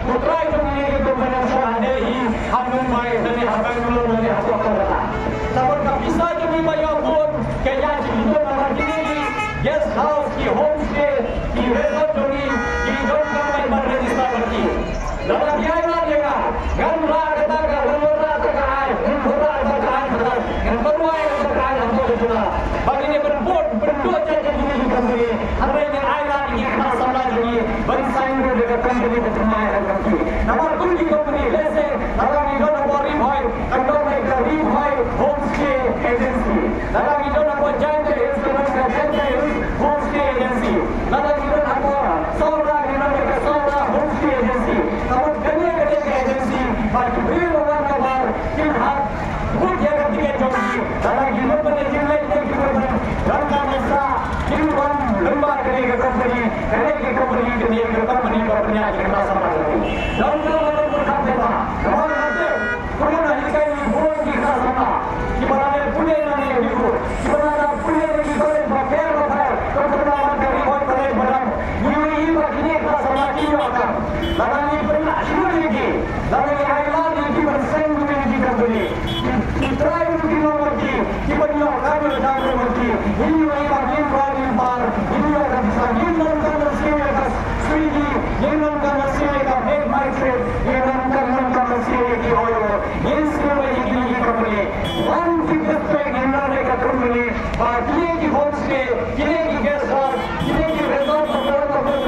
putra itu memiliki kebenaran dari hamil baik dari hamil belum dari apa kata. Namun tak bisa jadi banyak pun kaya jadi orang ini guest house की homestay की resort जोड़ी की जोड़ का मैं बररेजिस्ता करती दादा क्या है ना देगा घर ला कता का रोला तक आए रोला तक आए घर बनवाए तक आए हम तो सुना बाकी ने बोट दो चीजें जिंदगी कंपनी हमें ने आएगा ये खास समझ ली बड़ी साइन को लेकर कंपनी को बनाया है कंपनी नंबर 2 की कंपनी जैसे दादा की जो नंबर भाई कंट्रोल में करी भाई homestay agency दादा की जो नंबर जानते हैं इसके नाम का जानते हैं homestay agency दादा की जो नंबर सोरा की नंबर का सोरा homestay agency नंबर गने का agency बाकी भी लोगों का बार कि हाथ बहुत जगह दिखे जोड़ी दादा की जो बने जिले के रंगा मिश्रा किंगवन लंबा करेगा कंपनी करेगी कंपनी के लिए कंपनी को अपने आज के पास संभाल रही रंगा वालों को खाते था और आते पुणे नहीं कहीं बोल की खासा कि बनाने पुणे नहीं लिखो बनाना पुणे नहीं कोई बफेर बफेर तो बना कर रिपोर्ट करे बना ये बाकी का समझ नहीं आता लगानी पड़ना शुरू की लगानी आइलैंड की परसेंट की कंपनी ट्राई की नंबर की बनिया काम में जाकर की ये वही बाकी वाली बार ये का ये नंबर का मशीन का स्विगी ये नंबर का मशीन का मेक माय ट्रिप ये नंबर का मशीन की और ये स्विगी की कंपनी वन की पे गिनने का कंपनी बाकी की होमस्टे किले की गेस्ट हाउस किले की रिसोर्ट पर कंपनी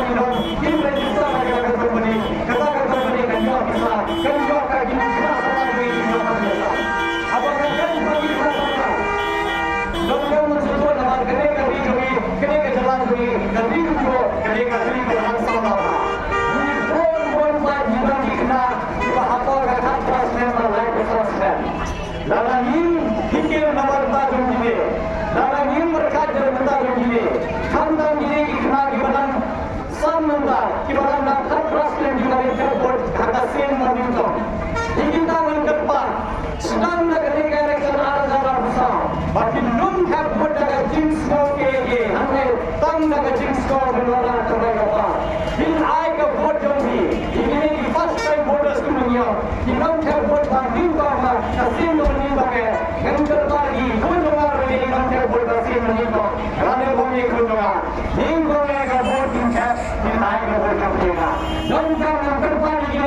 किन रजिस्टर का कंपनी कथा का कंपनी का जो पैसा कंजो का जितना सामान भी अब अगर कहीं बाकी का लोगों में से तो नमाज करने का भी करने का चला हुई कभी को करेगा कभी को हम सब होगा कौन बात जीवन की ना वहां पर का खास में लाइफ सोर्स है लालानीम हिके नंबर ता जोंजिले लालानीम रखा जरमता जोंजिले खानदान जिले की खना की बदन समंदा की बदन ना खास में जुड़े एयरपोर्ट खाता सेम मॉर्निंग तो हिकिता वंकर पर स्टन लगने का इलेक्शन आ रहा है बाकी लोग have put the jinx को के लिए हमने तंग लगा jinx को बनवाना करेगा पार इन आए का वोट जो भी इन्हें की फर्स्ट टाइम वोटर्स को नहीं हो कि लोग have वोट का नीम का नसीब को नीम का है गंजर पार की कोई लोग रहे हैं लोग have वोट का नसीब नहीं को राने को नहीं कोई लोग नीम को में का वोट इन है इन आए का वोट का पड़ेगा लोग का नंबर पार की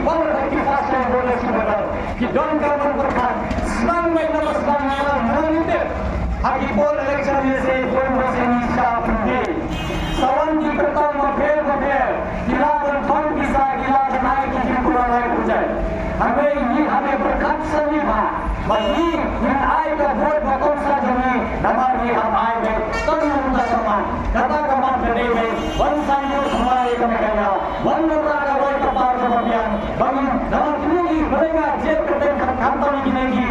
वर की फर्स्ट टाइम वोटर्स को बता कि लोग का नंबर पार स्लम में नमस्कार मानते Hagi pol election में से कोई मौसम निशा अपने सवन की करता मफेर गिला बंधन की सा गिला बनाए की जिंकुला लाए पूछे हमें प्रखट सभी था वही इन आय का वोट कौन सा जमी हमारे हम आए में कम उनका सम्मान दादा का मान करने में वन साइड हमारे कम करेगा वन नंबर का वोट का पार का अभियान बगल दादा की बनेगा जेब करते खाता नहीं गिनेगी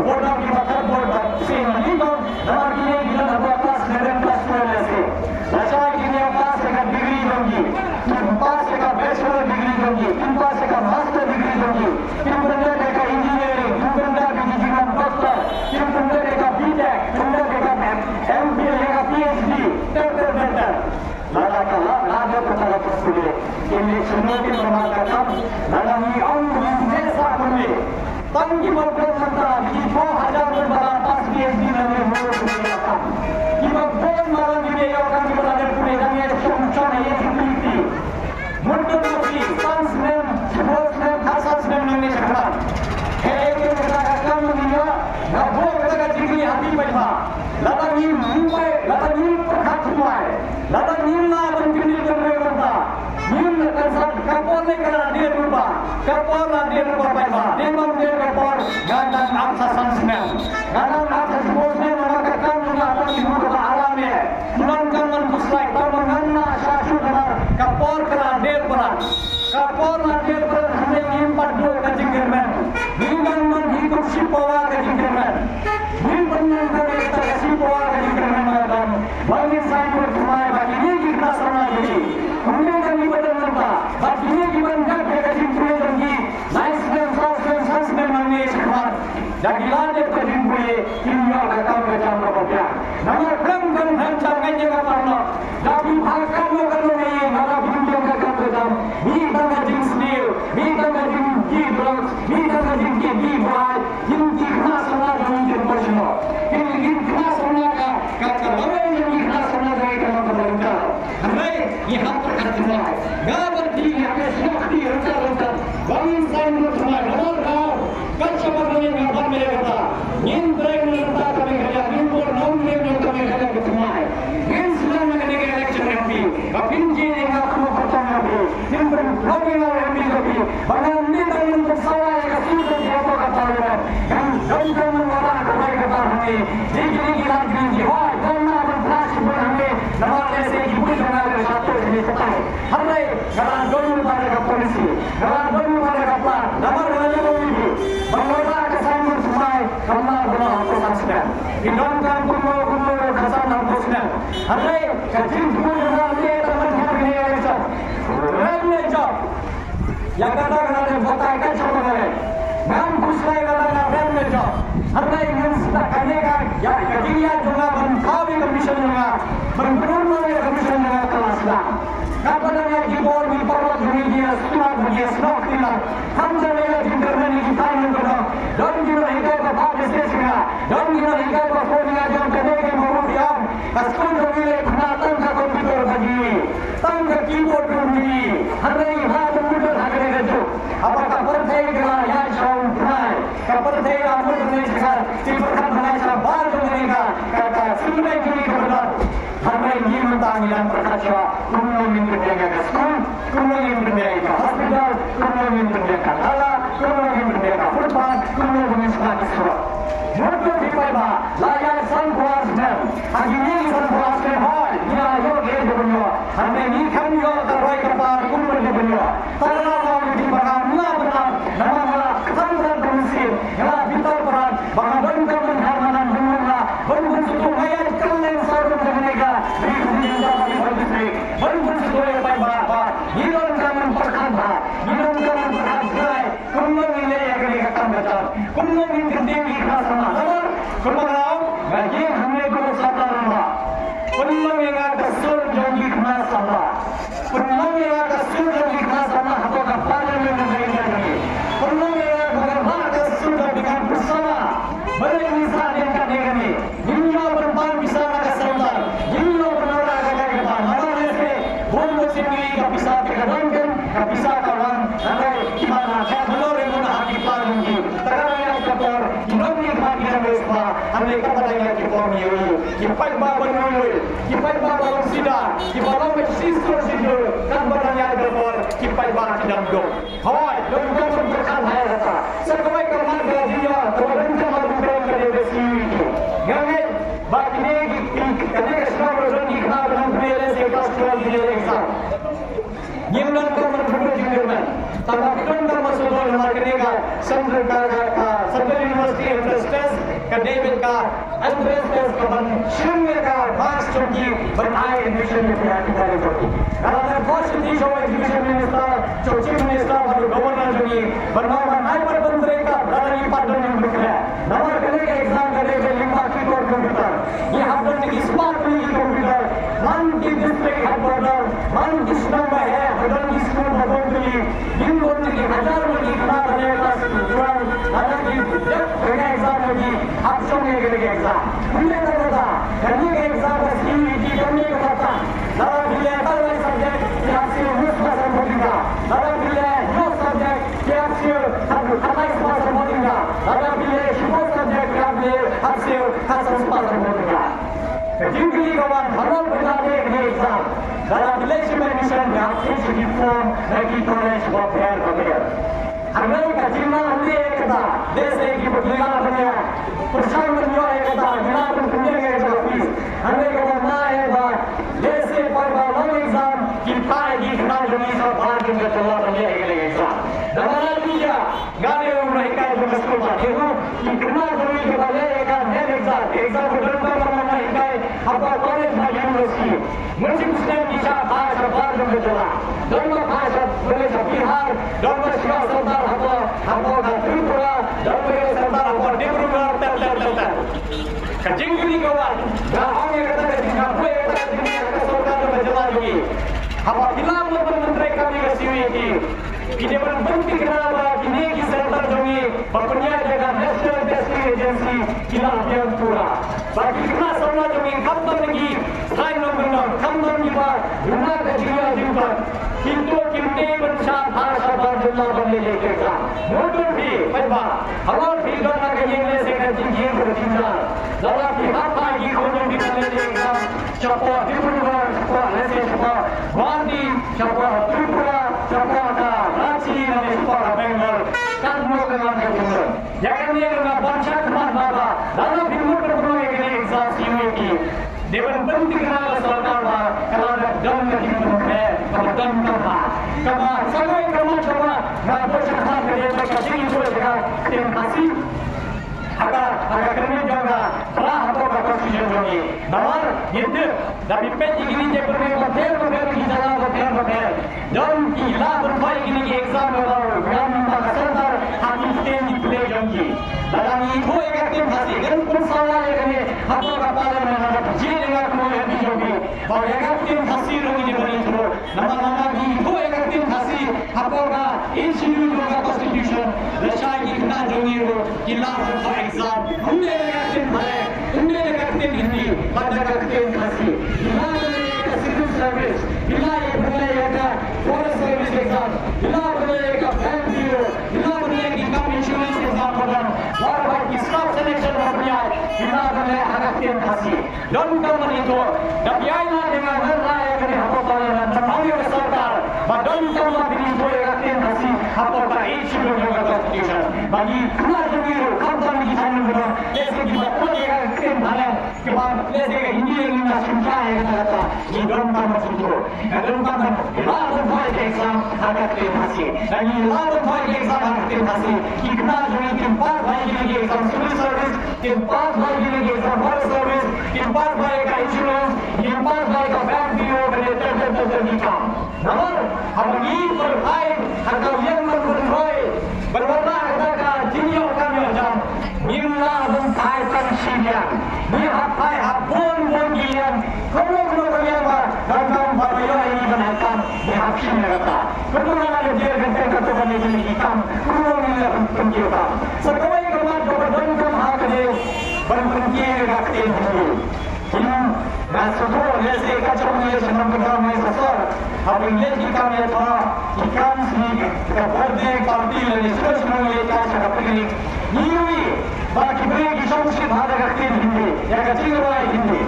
वोट की बात वोट से नहीं तो दादा की नहीं गिना तो पास लेवल प्लस लेवल से अच्छा की ने पास का डिग्री दूंगी पास का बैचलर डिग्री दूंगी पास का मास्टर डिग्री दूंगी किन बंदे का इंजीनियरिंग किन बंदे का डॉक्टर किन बंदे का बीटेक किन बंदे का एमबीए का पीएचडी बेटर दादा का लाभ पता लगा सुने कि सुनने के प्रमाण का काम दादा ही और जैसा बने तंगी मौके सकता कि 2000 बड़ा पास पीएचडी में हो गया था कि वो बहुत मारा दिए और काम बनाने पूरे जगह समझा नहीं है मुद्दों की सांस में स्पोर्ट्स में खास में नहीं सकता है कि उसका काम नहीं है वो का डिग्री हाथी में था लतानी मुंबई लतानी प्रखट हुआ है लतानी ना बंदी करने वाला नीम कंसर्ट कपोर ने करा डेढ़ रुपया कपोर ना डेढ़ रुपया पैसा डेमन डेढ़ कपोर गाना नाम सा संस्मेल गाना नाम सा स्पोर्ट्स में मना का काम ना अपनी मुंह का आराम है सुनान का मन पुस्ताई तब गन्ना शाशु करा कपोर करा डेढ़ रुपया कपोर ना डेढ़ रुपया हमें नीम पर दो का जिक्र में नीम मन ही कुछ पवा का जिक्र में नीम बन्नन का एक ऐसी पवा का जिक्र में मैदान बाकी साइड में घुमाए बाकी ये कितना समय लगी हमने कभी बदल नहीं बाकी ये जीवन का के जिक्र में नाइस में सांस में मांगने के बाद जागिला जब दिन हुए कि यहाँ पर खत्म गाबर थी यहाँ पे शक्ति रंता bangun saya menurut semua nomor kau kacau bagaimana ngabar mereka indra menurut kami kerja impor nomor yang kami kerja ke semua yang sudah mengenai election MP kapin jadi ngaku pertama MP impor nomor yang MP bangun ni dalam pesawat yang sudah diapa kata orang yang jauh mengarah kepada kata kami jadi lagi jihad karena berflasi berhenti nama saya ibu dengan satu ini setai hari karena dulu pada polisi karena dulu Namar raja ini, bangsa kesan semai, kamar benar hapusnya. Hidupkan kumur kesan hapusnya. Hari kecil kumur dia teman hari ini job, remnya job. Yang kata fotai kan sama kali. Nam pusai kata remnya job. Hari ini kita kaneka, ya kecilnya juga berkawi komisen juga, berkurang komisen juga kelasnya. Kapannya kibor di perut media semua media semua tidak. Hamzah lagi internet di tangan kita. Dan kita hidup pada sesnya. Dan kita hidup pada yang kedua kemudian. Kaskun kami kenatan ke komputer bagi. Tangga keyboard kami. Hari hari komputer hari itu. Apakah percaya kita ya sampai. Percaya apa mereka. Tiba-tiba mereka baru mereka kata sudah kini kebenar. Hari ini mentanggilan perkasa. Kumulin berniaga sekolah, kumulin berniaga hospital, kumulin berniaga tala, kumulin berniaga footpath, kumulin sekolah. Motor di Paiba, layan sankuasmen. Hari ini sankuasmen hal, dia yogi dunia. Hari ini kami yo terbaik kepala kumulin dunia. Tanah mau di bawah benar, nama kesanggupan bersih, yang vital peran, bahkan bangsa menghormatan dunia, bangsa itu ayat kalian sarung mereka. Bangsa itu yang baik, hilang kaman perkasa, hilang kaman perkasa. Kumulin ini yang kita katakan, kumulin ini sama. Kumulin, bagi kami guru saudara. Kumulin yang ada sur janji kemas sama. Kumulin yang ada sur janji kemas sama. Apa kapal yang menjadi? Kumulin yang ada sur janji kemas bersama. Beri misal yang kami ini. Dunia berpan bisa ada sebentar. Dunia benar ada kita. Mana ni? Bumbu sendiri bisa dikatakan, bisa kawan. Nanti mana? Saya belum menggunakan hati paling. Sekarang yang kotor, nanti hati yang besar. Mereka pada yang diformuli. Kipai bapa nuri, kipai bapa sida, kipai bapa sistro sido. Kan beranya berpor, kipai bapa tidak dong. Hai, bukan berkat hai kata. Sebagai keluarga dia, orang cuma bukan kerja besi itu. Gangai, bagi ni kerja semua orang ikhlas dalam bela sekas jual beli eksa. Nyimlan kaman berjuang. Tambah kita masuk dalam mereka Central University of Justice David का Andres kaman शून्य का मार्क्स चुकी बनाए एडमिशन में तैयारी करें चुकी कारण पॉलिसी जो एजुकेशन मिनिस्टर जो चीफ मिनिस्टर और गवर्नर जो ये बनावा नाई पर बंदरे का दानी पार्टनर ने लिखा है नंबर करने के एग्जाम करने के लिंबा की कोड कंप्यूटर ये हमने की स्मार्ट की कंप्यूटर वन की डिस्प्ले कंप्यूटर वन किस नंबर है हदन की स्कूल भवन की इन लोगों की हजार में लिखना बनेगा स्टूडेंट अगर की जब एग्जाम होगी आप सुनिए के एग्जाम हमने करता करने के एग्जाम का सीईटी करने का पता नया बिल्ले अलग सब्जेक्ट क्या से मुफ्त होगा नया बिल्ले नो सब्जेक्ट क्या से हम अलग पास होगा नया बिल्ले शुभ सब्जेक्ट क्या से हम से खास पास होगा जिंदगी का बात भगवान बताने के एग्जाम नया बिल्ले से मिशन में आपसे रिफॉर्म नई कॉलेज व फेयर वगैरह हमें का जिम्मा हमने एक था देश की बदलाव बना प्रशासन बनियो एक था जिला बन के ऑफिस हमें का ना है बात देश से पर बालों एग्जाम की पाएगी खड़ा जमी सब बाहर के चला बने एक एग्जाम दबाना दिया गाने में रह का जो स्कूल जाते हो कि कितना जमी के बाद एक एग्जाम को डर करना नहीं है आपका कॉलेज में यूनिवर्सिटी मुझे उसने दिशा भाषा बाहर में चला दोनों भाषा बोले बिहार दोनों शिवा सरदार हमको त्रिपुरा दोनों सरदार हमको डिब्रूगढ़ तक जिंगली को गाँव में कहते हैं आपको एक सरकार में जला होगी हम खिलाफ मंत्री का भी वैसी हुई थी Dewan penting kenapa kini di center jongi pepennya jaga National Testing Agency kila abian pura. Bagi kena sama jongi kampan lagi sign nomor kampan juga guna kejia juga. Kinto kimne bersah bahasa berdua benda lekeka. Motor भी पैबा हमार भी दोनों के इंग्लिश से जिंदगी बरतिंदा. दाला भी हाथा की कोनो भी बने लेगा. चपा डिब्रूगढ़ चपा ऐसे चपा वांडी चपा त्रिपुरा चपा का रांची ने चपा बेंगलोर कानून के नाम के जुमला. याकने ना पंचायत मानवा दाला भी मोटर बनाए के एग्जाम सीयूटी. देवन बंदी करा सरकार बा कला दम के जीवन है और दम का कमा समय कमा कमा ना पोषण खा के ले का जीवन को जगह तेम हसी agak kerana juga salah atau confusion jogi. Namun itu dari peti ini je berbagai di jalan berbagai. Dan kila berbagai ini exam orang yang pasal hati tinggi play jogi. Dalam itu ekaktif hasil dan pun salah ekaknya apa kapal mana jadi dengan kemudian di jogi. Bahawa ekaktif hasil ini beri itu. Nama itu ekaktif hasil apa institute juga constitution. Lesai kita jogi itu kila berbagai exam. हमने लगाते हैं हमने लगाते हैं हिंदी बात लगाते हैं खासी इलाज में एक सिविल सर्विस इलाज बने एक फॉरेस्ट सर्विस एग्जाम इलाज बने एक बैंक ब्यूरो इलाज बने एक इनकम इंश्योरेंस एग्जाम प्रोग्राम बार की स्टाफ सिलेक्शन प्रक्रिया इलाज बने लगाते हैं खासी डॉन कमन itu tapi aina dengan raya kini apa paling terpakai oleh सरकार badan kemana ini boleh लगाते हैं खासी apa baik juga juga constitution bagi keluar biru kantor di sana जैसे कि बच्चों के अगर भाले के बाद जैसे कि हिंदी इंग्लिश सुनता है कहता ये गरम का मत सुनो गरम का मत लाभ भाई के एग्जाम आकर के भाषी यानी लाभ भाई के एग्जाम आकर के भाषी कितना जो है कि पास भाई के लिए एग्जाम सिविल सर्विस के पास भाई के लिए एग्जाम फॉरेस्ट सर्विस के पास भाई का इंश्योरेंस के पास भाई का बैंक ब्यूरो बने तर काम नंबर हम ये पर भाई अगर ये नंबर भाई बरबरा का जियो का exam Minna abang thai tan siang, ni hapai habon bongian, kalau kalian dalam bahaya ini benarkan, ni hakim mereka. Kalau ada dia genteng kata bani bani hitam, kalau ni penjualan. Sekarang kemat berdoa hak dia, berpengiar hak dia. Ini masuklah lese kacau ni senang kerana ni sasar. Apa ini kita ni thora, ikan sini, kepada parti ni semua ni kacau apa ini. Ini बाकी बड़ी संस्कृत भाषा रखते हैं हिंदी या कच्ची रवाय हिंदी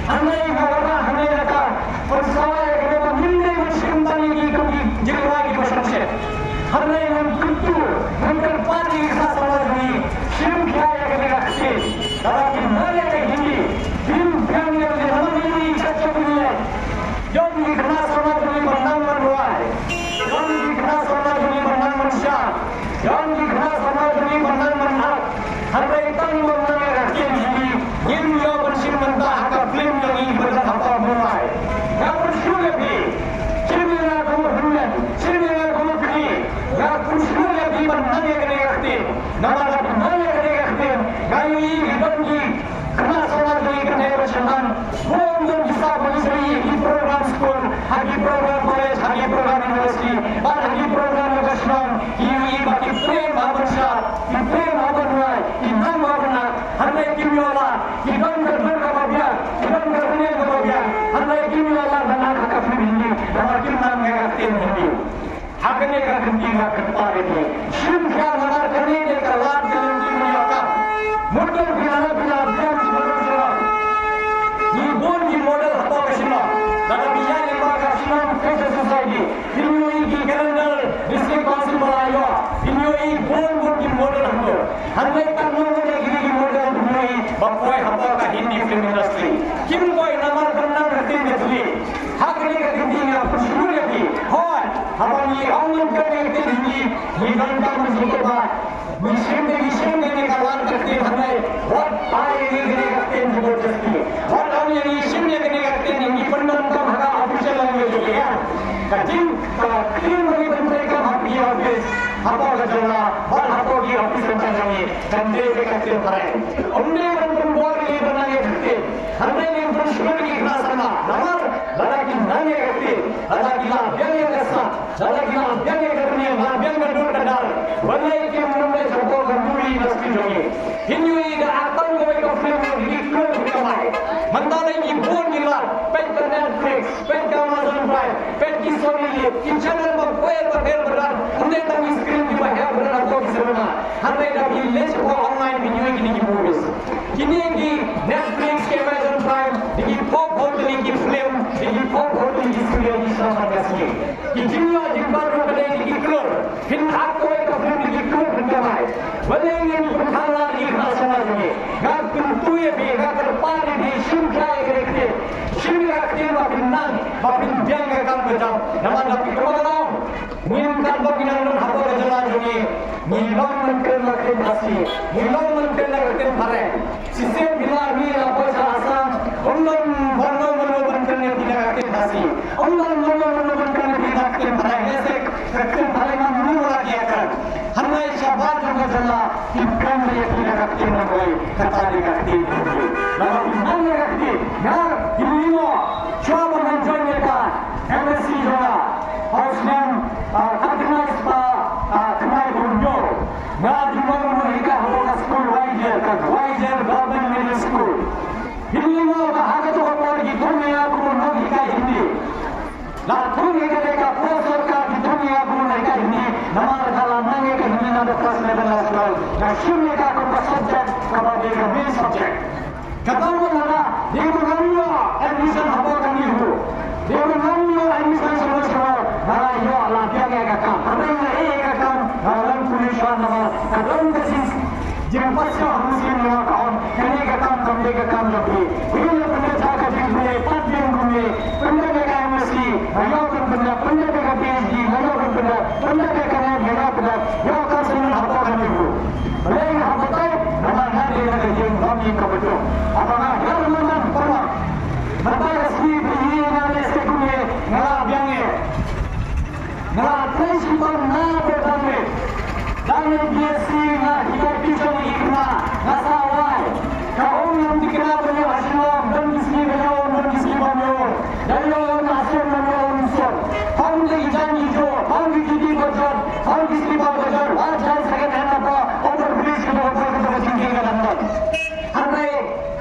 हमने गवर्नर हमने रखा और सवाल है कि वो मिलने में शिकंदानी की कभी जिलवाय की प्रश्न से हमने हम कुत्तू हमकर पार्टी के साथ समाज में शिम क्या है कि रखते ताकि नाले के हिंदी फिल्म फैमिली में हम हिंदी चर्चा करनी है जो भी घटना समाज में परिणाम बन रहा है जो भी घटना समाज में परिणाम बन शाह जो भी घटना समाज में परिणाम बन हमारे तंग बनने रखते हैं ये जो बंशिंग बनता है का फिल्म जो ये बदल हटा हुआ है यहाँ पर शुरू भी चिरमिरा को हुनर चिरमिरा को भी यहाँ पर शुरू भी बनने के लिए रखते नवाज़ बनने के लिए रखते गायी हिंदी कला समाज में करने वाले शहर वो उन जिसा बनिस रही है प्रोग्राम स्कूल हाकी प्रोग्राम कॉलेज हाकी प्रोग्राम यूनिवर्सिटी और हाकी प्रोग्राम लोकेशन ये बाकी प्रेम भावना प्रेम भावना इन्हां भावना हमने किम्योला इधर करने का बाबिया इधर करने का बाबिया हमने किम्योला बना का काफी हिंदी हमारे किम्नाम में रखते हैं हिंदी हाकने का हिंदी का करता रहते शिव क्या मना करने के कलार के हिंदी का मुद्दों की अलग अलग ये बोल की मॉडल हटा कशिना दादा बिया ने मारा कशिना कैसे सोसाइटी इन्होंने की कैलेंडर डिस्ट्रिक्ट काउंसिल बनाया इन्होंने बोल की मॉडल हमको हमने कानून में की मॉडल हमने बकोई हटा का हिंदी फिल्म इंडस्ट्री किम कोई नंबर करना रहते हैं हाकने का हिंदी में आप शुरू रखी और हमारी ऑनलाइन करने के हिंदी ये घंटा में के बाद विषय देने का वार करते हमें बहुत पाए देने करते हैं जबरदस्ती और हम ये विषय देने करते हैं इंडिपेंडेंट का भागा ऑफिशियल लैंग्वेज हो गया कठिन बड़ी बनते का भागी ऑफिस हाथों का चलना और हाथों की ऑफिस में चलने कंधे पे करते हैं उन्हें बंदन बोल के बनाने करते हमने ने दुश्मन की क्लास करना नमर दादा की नाने करते दादा की ना व्यंग्य करना दादा की ना व्यंग्य करने Balai ke menumbai joko ganduri nasi jongi. Hinyui da akan gawai ka film ni kau kamai. Mandala ni pun gila. Pen ke Netflix, pen ke Amazon Prime, pen ki Sony ki channel ma koel beran. Ande tang screen di bawah beran atau di sana. Hande dah village ko online video ni movies. Kini ki Netflix ke Amazon Prime di pop hotel ki film, di pop hotel ki studio di sana kasih. Ki dunia di baru pada di keluar. Hin aku ka film di keluar kamai. Balai ni perkara di khasa ni. Gak pintu ye bi gak terpari di simka ekre. Simka aktif makin nang, makin biang akan berjam. Nama dapat kemana? Minta bagian non habo jalan ni. Nilang menteri makin nasi, nilang menteri makin pare. Sisi bila ni apa sahaja, orang mana menteri tidak makin nasi. Orang mana menteri tidak makin pare. Esek makin pare kan mula lagi akan. Hamai syabat juga jalan. Ikan dia tidak makin naik. Kata dia makin tinggi. Lalu mana makin? Nah, ini coba menjadi apa? MSC juga. Harusnya Agnes kenal bunyo. Nah, di mana mereka buka school Wiser Government Middle School. Ini bahagia tu apa lagi? Dunia aku nak ikai ini. Lalu mereka profesor di dunia aku nak ikai ini. Nama dalam mana ikai ini ada kelas level nasional. Nah, mereka aku subject kepada main subject. Kata mana? Dia mengambil admission apa kami itu. Dia mengambil admission semua. Nah, yo lah dia kakak. Apa yang kakak? Dalam tulisan nama. Kadang kesis. Jika pasca musim nama kawan, kini kakak kami kakak lagi. Ini benda jaga diri, patien kami. Benda kakak MSc, ayo benda kakak PhD, ayo benda kakak yang benda. Yo kan semua apa kami itu. Boleh apa tahu? Nama hari yang kami kebetul. Apakah yang mana pernah? Mata resmi ini yang sekunye nggak biangnya. Nggak prinsipal nggak berdamai. Dan BSc nggak hidup kita ni ikna nggak sawai. Kau yang dikenal punya hasil dan disini banyak. Dan yang hasil banyak unsur. Kau ni jangan hijau, kau ni jadi bocor, kau ni sifat bocor. Wajar sangat apa? Overbridge kita bocor tinggi ke dalam. Hari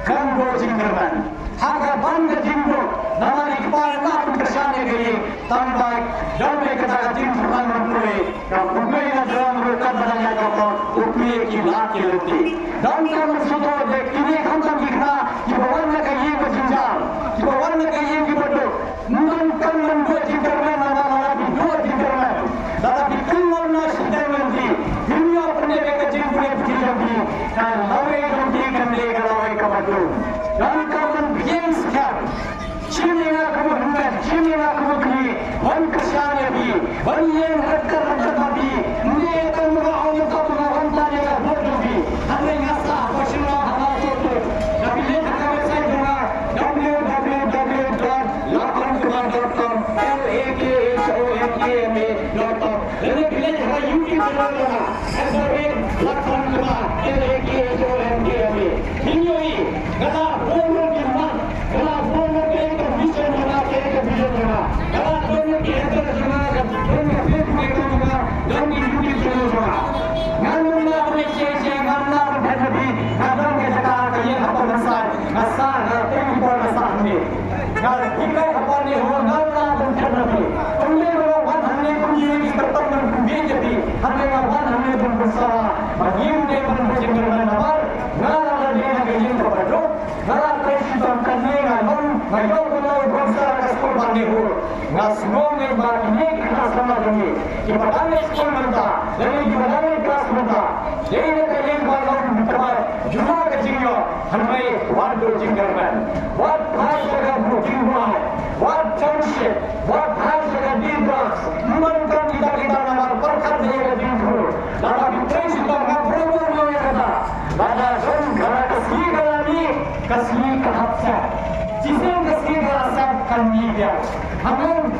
kan bocor Haga bangga jinggo, nama ikhbar nak bersama gini. Tanpa damai kata jinggo bangga mulai. Dan mulai dalam rukat banyak kata upaya kilat kilati. Dan kalau sudah dek ini kampan kita, ibawan nak yang berjinjal, ibawan nak yang dibodoh. Mungkin membuat jinterman nama dua jinterman. Tetapi keluar nasi jinterman dunia pernah mereka jinggo yang berjinjal. Dan lawai nanti kembali ke lawai kebetul. Dan kawan yang sekarang, cimina kemudian, cimina kemudian, wan kesannya bi, wan yang rekar tapi, ni akan mengawal kau tanya bodoh bi, ada yang asal, pasirlah hal itu, tapi lihat website juga, www.lapantuan.com, lakhonma.com, dan lihat YouTube channel juga, @lakhonma, Hinyoi, kalau bodoh di mana, kalau bodoh di itu bisa mana, kita bisa mana. Kalau bodoh di itu mana, bodoh di itu mana, dan di YouTube channel mana. Namun boleh share, namun berhenti, namun kita kaya apa besar, besar, tempat besar ni. Kalau kita apa ni, namun berhenti. Umur orang hanya punya berteman menjadi, hanya orang hanya berbesar, bagian dia berjengkel nabar, nara dia yang berdoa, nara presiden kanega non, ngayo punya berbesar sekolah bandehur, ngasmong yang bagi kelas sama ini, ibadah sekolah menta, dari ibadah kelas menta, jadi kalian kalau berteman, juga kecilnya, hamai waduh jengkelman, what hasil jingguan, what township, what hasil dibras, mantan kita nama perkat dia jinggur, dalam presiden ngabrobo yang kata, pada zon gara kasih kahapsa, jiseng kasih kahapsa kan dia, namun